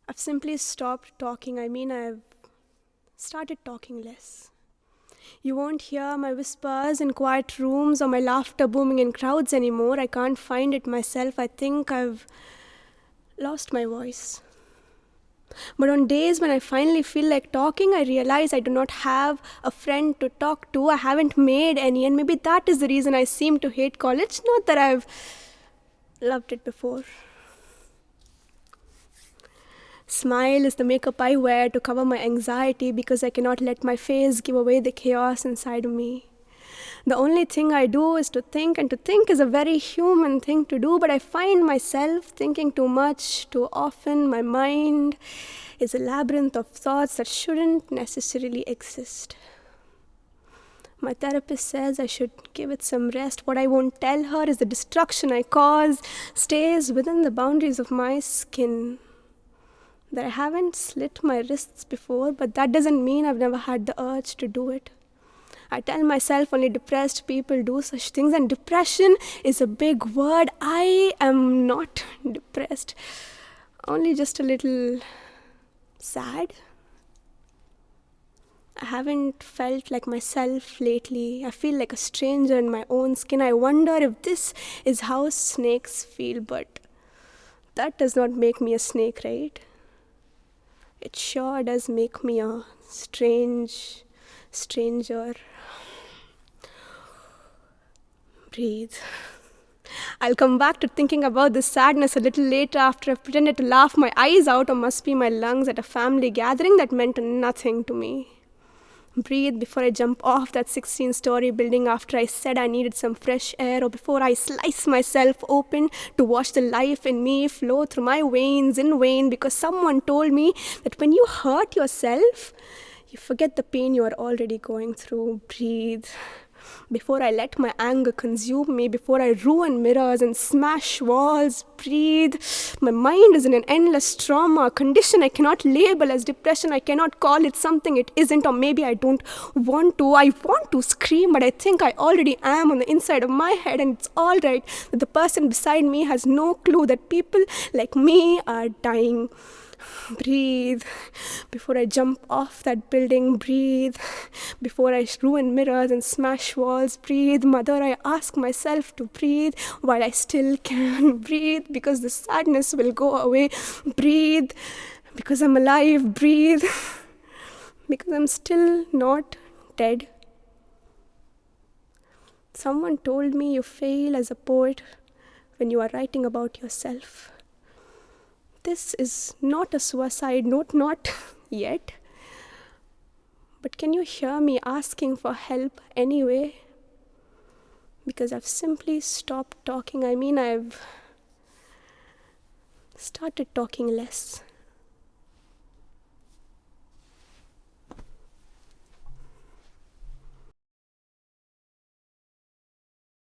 I've simply stopped talking. I've started talking less. You won't hear my whispers in quiet rooms or my laughter booming in crowds anymore. I can't find it myself. I think I've lost my voice. But on days when I finally feel like talking, I realize I do not have a friend to talk to. I haven't made any, and maybe that is the reason I seem to hate college. Not that I've loved it before. Smile is the makeup I wear to cover my anxiety because I cannot let my face give away the chaos inside of me. The only thing I do is to think, and to think is a very human thing to do, but I find myself thinking too much, too often. My mind is a labyrinth of thoughts that shouldn't necessarily exist. My therapist says I should give it some rest. What I won't tell her is the destruction I cause stays within the boundaries of my skin. That I haven't slit my wrists before, but that doesn't mean I've never had the urge to do it. I tell myself only depressed people do such things, and depression is a big word. I am not depressed, only just a little sad. I haven't felt like myself lately. I feel like a stranger in my own skin. I wonder if this is how snakes feel, but that does not make me a snake, right? It sure does make me a stranger. Breathe. I'll come back to thinking about this sadness a little later after I've pretended to laugh my eyes out, or must be my lungs at a family gathering that meant nothing to me. Breathe before I jump off that 16-story building after I said I needed some fresh air, or before I slice myself open to watch the life in me flow through my veins in vain because someone told me that when you hurt yourself, you forget the pain you are already going through. Breathe. Before I let my anger consume me, before I ruin mirrors and smash walls. Breathe. My mind is in an endless trauma, a condition I cannot label as depression. I cannot call it something it isn't, or maybe I don't want to. I want to scream, but I think I already am on the inside of my head, and it's all right that the person beside me has no clue that people like me are dying. Breathe. Before I jump off that building, breathe. Before I ruin mirrors and smash walls, breathe. Mother, I ask myself to breathe while I still can. Breathe because the sadness will go away. Breathe because I'm alive. Breathe because I'm still not dead. Someone told me you fail as a poet when you are writing about yourself. This is not a suicide note, not yet. But can you hear me asking for help anyway? Because I've simply stopped talking. I've started talking less.